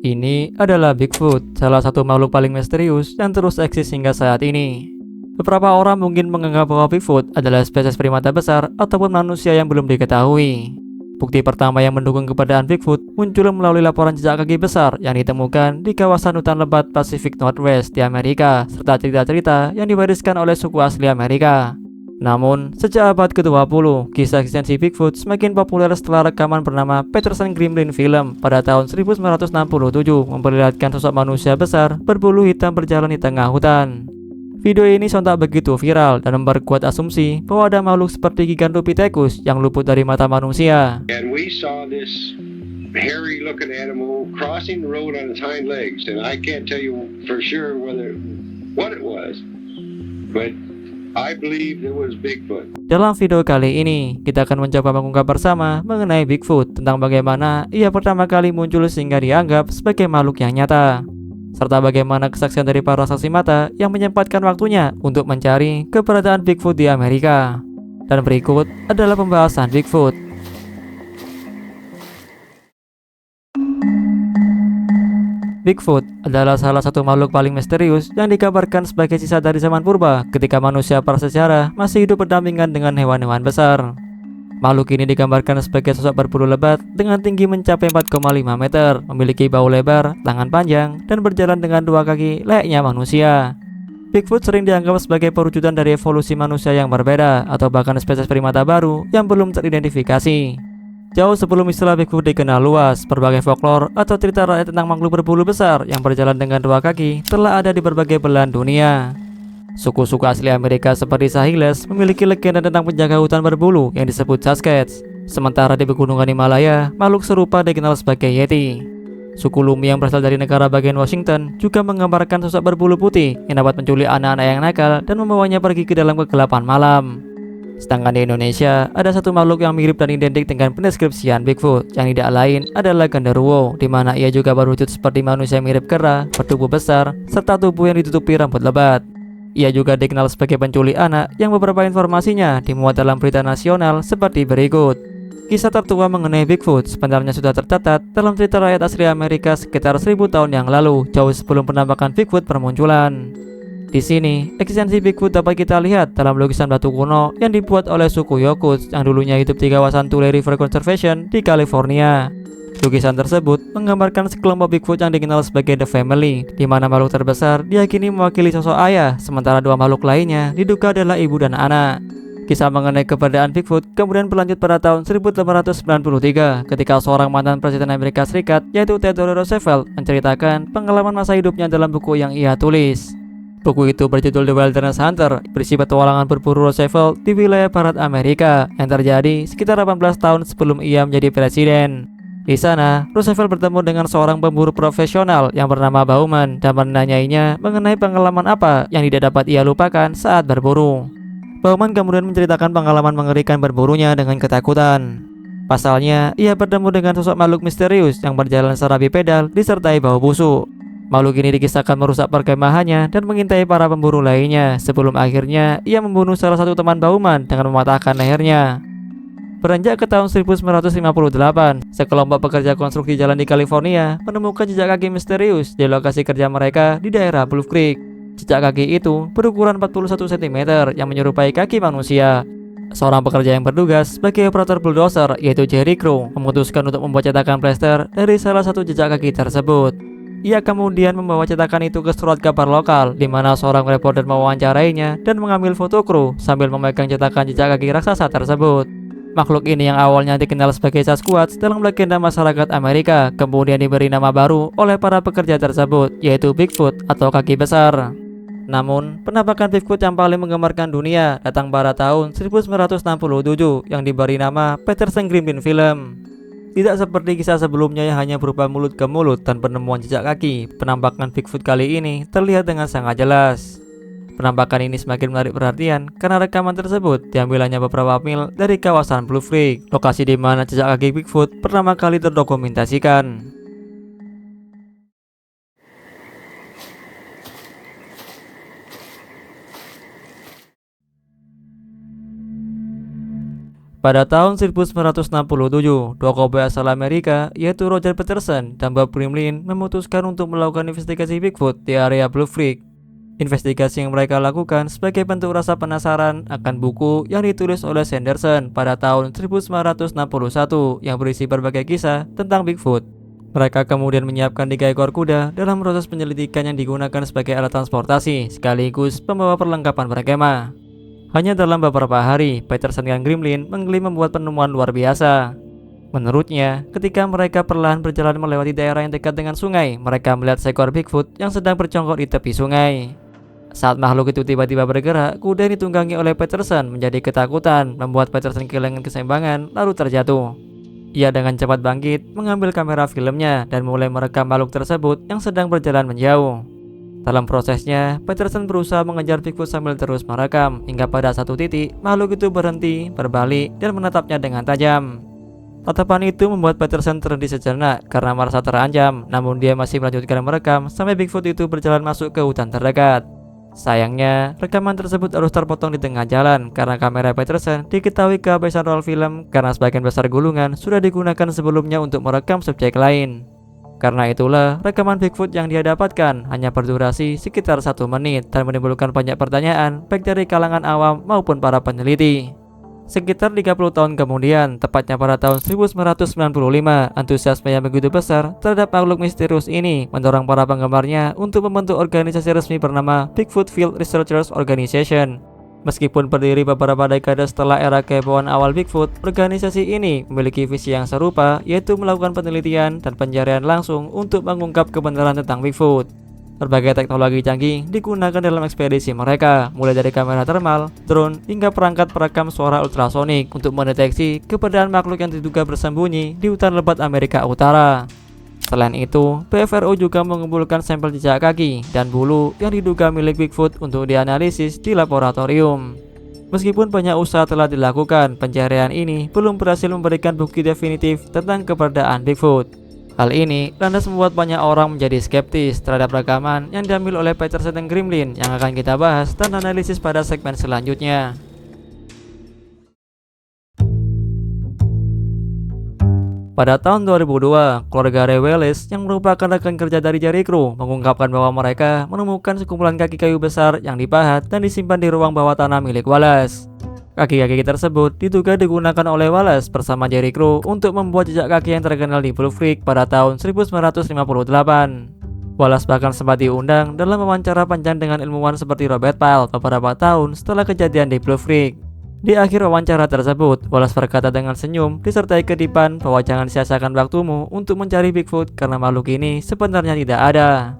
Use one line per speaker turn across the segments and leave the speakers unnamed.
Ini adalah Bigfoot, salah satu makhluk paling misterius yang terus eksis hingga saat ini. Beberapa orang mungkin menganggap bahwa Bigfoot adalah spesies primata besar ataupun manusia yang belum diketahui. Bukti pertama yang mendukung keberadaan Bigfoot muncul melalui laporan jejak kaki besar yang ditemukan di kawasan hutan lebat Pacific Northwest di Amerika, serta cerita-cerita yang diwariskan oleh suku asli Amerika. Namun, sejak abad ke-20, kisah eksistensi Bigfoot semakin populer setelah rekaman bernama Peterson Gremlin Film pada tahun 1967 memperlihatkan sosok manusia besar berbulu hitam berjalan di tengah hutan. Video ini sontak begitu viral dan memperkuat asumsi bahwa ada makhluk seperti Gigantopithecus yang luput dari mata manusia.
And we saw this hairy looking animal crossing the road on its hind legs, and I can't tell you for sure what it was, but I believe it was Bigfoot.
Dalam video kali ini, kita akan mencoba mengungkap bersama mengenai Bigfoot, tentang bagaimana ia pertama kali muncul sehingga dianggap sebagai makhluk yang nyata, serta bagaimana kesaksian dari para saksi mata yang menyempatkan waktunya untuk mencari keberadaan Bigfoot di Amerika. Dan berikut adalah pembahasan Bigfoot. Bigfoot adalah salah satu makhluk paling misterius yang dikabarkan sebagai sisa dari zaman purba ketika manusia prasejarah masih hidup berdampingan dengan hewan-hewan besar. Makhluk ini digambarkan sebagai sosok berbulu lebat dengan tinggi mencapai 4,5 meter, memiliki bau lebar, tangan panjang, dan berjalan dengan dua kaki layaknya manusia. Bigfoot sering dianggap sebagai perwujudan dari evolusi manusia yang berbeda atau bahkan spesies primata baru yang belum teridentifikasi. Jauh sebelum istilah Bigfoot dikenal luas, berbagai folklore atau cerita rakyat tentang makhluk berbulu besar yang berjalan dengan dua kaki telah ada di berbagai belahan dunia. Suku-suku asli Amerika seperti Sahiles memiliki legenda tentang penjaga hutan berbulu yang disebut Sasquatch. Sementara di pegunungan Himalaya, makhluk serupa dikenal sebagai Yeti. Suku Lumi yang berasal dari negara bagian Washington juga menggambarkan sosok berbulu putih yang dapat menculik anak-anak yang nakal dan membawanya pergi ke dalam kegelapan malam. Sedangkan di Indonesia, ada satu makhluk yang mirip dan identik dengan pendeskripsian Bigfoot, yang tidak lain adalah genderuwo, di mana ia juga berwujud seperti manusia mirip kera, bertubuh besar, serta tubuh yang ditutupi rambut lebat. Ia juga dikenal sebagai penculik anak yang beberapa informasinya dimuat dalam berita nasional seperti berikut. Kisah tertua mengenai Bigfoot sebenarnya sudah tercatat dalam cerita rakyat asli Amerika sekitar 1000 tahun yang lalu, jauh sebelum penampakan Bigfoot bermunculan. Di sini, eksistensi Bigfoot dapat kita lihat dalam lukisan batu kuno yang dibuat oleh suku Yokuts yang dulunya hidup di kawasan Tule River Conservation di California. Lukisan tersebut menggambarkan sekelompok Bigfoot yang dikenal sebagai The Family, di mana makhluk terbesar diyakini mewakili sosok ayah, sementara dua makhluk lainnya diduga adalah ibu dan anak. Kisah mengenai keberadaan Bigfoot kemudian berlanjut pada tahun 1893 ketika seorang mantan Presiden Amerika Serikat yaitu Theodore Roosevelt menceritakan pengalaman masa hidupnya dalam buku yang ia tulis. Buku itu berjudul The Wilderness Hunter, berisi petualangan berburu Roosevelt di wilayah barat Amerika yang terjadi sekitar 18 tahun sebelum ia menjadi presiden. Di sana, Roosevelt bertemu dengan seorang pemburu profesional yang bernama Bauman dan menanyainya mengenai pengalaman apa yang tidak dapat ia lupakan saat berburu. Bauman kemudian menceritakan pengalaman mengerikan berburunya dengan ketakutan. Pasalnya, ia bertemu dengan sosok makhluk misterius yang berjalan secara bipedal disertai bau busuk. Makhluk ini dikisahkan merusak perkemahannya dan mengintai para pemburu lainnya sebelum akhirnya ia membunuh salah satu teman Bauman dengan mematahkan lehernya. Beranjak ke tahun 1958, sekelompok pekerja konstruksi jalan di California menemukan jejak kaki misterius di lokasi kerja mereka di daerah Bluff Creek. Jejak kaki itu berukuran 41 cm yang menyerupai kaki manusia. Seorang pekerja yang bertugas sebagai operator bulldozer yaitu Jerry Crow memutuskan untuk membuat cetakan plester dari salah satu jejak kaki tersebut. Ia kemudian membawa cetakan itu ke surat kabar lokal, di mana seorang reporter mewawancarainya dan mengambil foto kru sambil memegang cetakan jejak kaki raksasa tersebut. Makhluk ini yang awalnya dikenal sebagai Sasquatch dalam legenda masyarakat Amerika, kemudian diberi nama baru oleh para pekerja tersebut, yaitu Bigfoot atau kaki besar. Namun, penampakan Bigfoot yang paling menggemarkan dunia datang pada tahun 1967 yang diberi nama Peterson Gremlin Film. Tidak seperti kisah sebelumnya yang hanya berupa mulut ke mulut dan penemuan jejak kaki, penampakan Bigfoot kali ini terlihat dengan sangat jelas. Penampakan ini semakin menarik perhatian karena rekaman tersebut diambil hanya beberapa mil dari kawasan Bluff Creek, lokasi di mana jejak kaki Bigfoot pertama kali terdokumentasikan. Pada tahun 1967, dua koboi asal Amerika yaitu Roger Peterson dan Bob Gremlin memutuskan untuk melakukan investigasi Bigfoot di area Blue Creek. Investigasi yang mereka lakukan sebagai bentuk rasa penasaran akan buku yang ditulis oleh Sanderson pada tahun 1961 yang berisi berbagai kisah tentang Bigfoot. Mereka kemudian menyiapkan 3 ekor kuda dalam proses penyelidikan yang digunakan sebagai alat transportasi sekaligus pembawa perlengkapan berkemah. Hanya dalam beberapa hari, Peterson dan Gremlin mengklaim membuat penemuan luar biasa. Menurutnya, ketika mereka perlahan berjalan melewati daerah yang dekat dengan sungai, mereka melihat seekor Bigfoot yang sedang berjongkok di tepi sungai. Saat makhluk itu tiba-tiba bergerak, kuda yang ditunggangi oleh Peterson menjadi ketakutan, membuat Peterson kehilangan keseimbangan lalu terjatuh. Ia dengan cepat bangkit, mengambil kamera filmnya dan mulai merekam makhluk tersebut yang sedang berjalan menjauh. Dalam prosesnya, Peterson berusaha mengejar Bigfoot sambil terus merekam, hingga pada satu titik, makhluk itu berhenti, berbalik, dan menatapnya dengan tajam. Tatapan itu membuat Peterson terhenti sejenak karena merasa terancam, namun dia masih melanjutkan merekam sampai Bigfoot itu berjalan masuk ke hutan terdekat. Sayangnya, rekaman tersebut harus terpotong di tengah jalan karena kamera Peterson diketahui kehabisan roll film karena sebagian besar gulungan sudah digunakan sebelumnya untuk merekam subjek lain. Karena itulah, rekaman Bigfoot yang dia dapatkan hanya berdurasi sekitar 1 menit dan menimbulkan banyak pertanyaan baik dari kalangan awam maupun para peneliti. Sekitar 30 tahun kemudian, tepatnya pada tahun 1995, antusiasme yang begitu besar terhadap makhluk misterius ini mendorong para penggemarnya untuk membentuk organisasi resmi bernama Bigfoot Field Researchers Organization. Meskipun berdiri beberapa dekade setelah era kehebohan awal Bigfoot, organisasi ini memiliki visi yang serupa, yaitu melakukan penelitian dan pencarian langsung untuk mengungkap kebenaran tentang Bigfoot. Berbagai teknologi canggih digunakan dalam ekspedisi mereka, mulai dari kamera termal, drone, hingga perangkat perekam suara ultrasonik untuk mendeteksi keberadaan makhluk yang diduga bersembunyi di hutan lebat Amerika Utara. Selain itu, PFRO juga mengumpulkan sampel jejak kaki dan bulu yang diduga milik Bigfoot untuk dianalisis di laboratorium. Meskipun banyak usaha telah dilakukan, pencarian ini belum berhasil memberikan bukti definitif tentang keberadaan Bigfoot. Hal ini lantas membuat banyak orang menjadi skeptis terhadap rekaman yang diambil oleh Peterson dan Gremlin yang akan kita bahas dan analisis pada segmen selanjutnya. Pada tahun 2002, keluarga Ray Wallace yang merupakan rekan kerja dari Jerry Crew mengungkapkan bahwa mereka menemukan sekumpulan kaki kayu besar yang dipahat dan disimpan di ruang bawah tanah milik Wallace. Kaki-kaki tersebut diduga digunakan oleh Wallace bersama Jerry Crew untuk membuat jejak kaki yang terkenal di Blue Creek pada tahun 1958. Wallace bahkan sempat diundang dalam wawancara panjang dengan ilmuwan seperti Robert Pyle beberapa tahun setelah kejadian di Blue Creek. Di akhir wawancara tersebut, Wallace berkata dengan senyum disertai kedipan bahwa jangan sia-siakan waktumu untuk mencari Bigfoot karena makhluk ini sebenarnya tidak ada.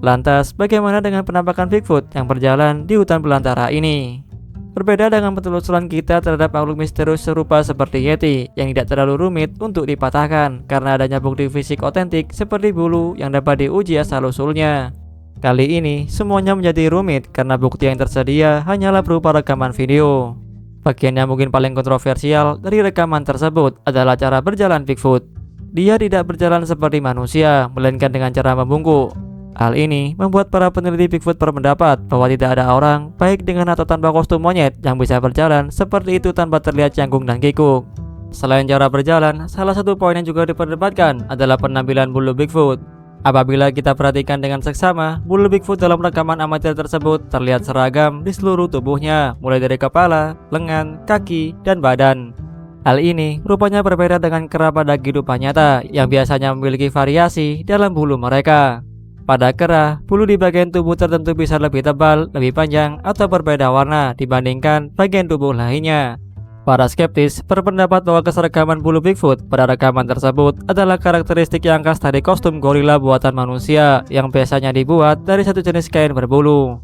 Lantas, bagaimana dengan penampakan Bigfoot yang berjalan di hutan belantara ini? Berbeda dengan penelusuran kita terhadap makhluk misterius serupa seperti Yeti yang tidak terlalu rumit untuk dipatahkan karena adanya bukti fisik otentik seperti bulu yang dapat diuji asal-usulnya. Kali ini, semuanya menjadi rumit karena bukti yang tersedia hanyalah berupa rekaman video. Bagian yang mungkin paling kontroversial dari rekaman tersebut adalah cara berjalan Bigfoot. Dia tidak berjalan seperti manusia, melainkan dengan cara membungkuk. Hal ini membuat para peneliti Bigfoot berpendapat bahwa tidak ada orang, baik dengan atau tanpa kostum monyet, yang bisa berjalan seperti itu tanpa terlihat canggung dan kikuk. Selain cara berjalan, salah satu poin yang juga diperdebatkan adalah penampilan bulu Bigfoot. Apabila kita perhatikan dengan seksama, bulu Bigfoot dalam rekaman amatir tersebut terlihat seragam di seluruh tubuhnya, mulai dari kepala, lengan, kaki, dan badan. Hal ini rupanya berbeda dengan kera pada kehidupan nyata yang biasanya memiliki variasi dalam bulu mereka. Pada kera, bulu di bagian tubuh tertentu bisa lebih tebal, lebih panjang, atau berbeda warna dibandingkan bagian tubuh lainnya. Para skeptis berpendapat bahwa keseragaman bulu Bigfoot pada rekaman tersebut adalah karakteristik yang khas dari kostum gorila buatan manusia yang biasanya dibuat dari satu jenis kain berbulu.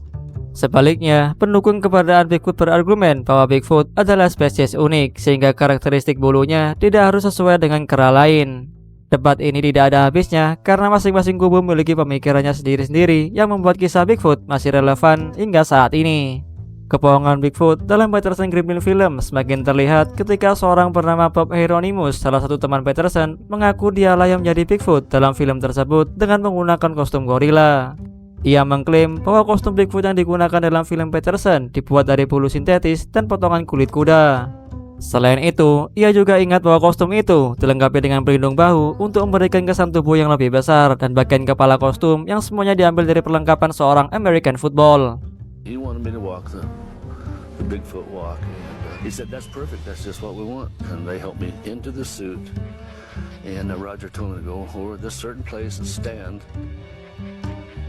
Sebaliknya, pendukung keberadaan Bigfoot berargumen bahwa Bigfoot adalah spesies unik sehingga karakteristik bulunya tidak harus sesuai dengan kera lain. Debat ini tidak ada habisnya karena masing-masing kubu memiliki pemikirannya sendiri-sendiri yang membuat kisah Bigfoot masih relevan hingga saat ini. Kebohongan Bigfoot dalam Peterson Gremlin film semakin terlihat ketika seorang bernama Bob Hieronymus, salah satu teman Peterson, mengaku dialah yang menjadi Bigfoot dalam film tersebut dengan menggunakan kostum gorila. Ia mengklaim bahwa kostum Bigfoot yang digunakan dalam film Peterson dibuat dari bulu sintetis dan potongan kulit kuda. Selain itu, ia juga ingat bahwa kostum itu dilengkapi dengan pelindung bahu untuk memberikan kesan tubuh yang lebih besar dan bagian kepala kostum yang semuanya diambil dari perlengkapan seorang American football.
He wanted me to walk the Bigfoot walk, and he said, "That's perfect. That's just what we want." And they helped me into the suit, and Roger told me to go over this certain place and stand.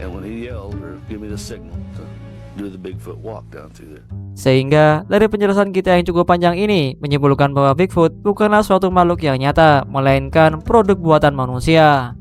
And when he yelled or give me the signal to do the Bigfoot walk down through there.
Sehingga dari penjelasan kita yang cukup panjang ini menyimpulkan bahwa Bigfoot bukanlah suatu makhluk yang nyata, melainkan produk buatan manusia.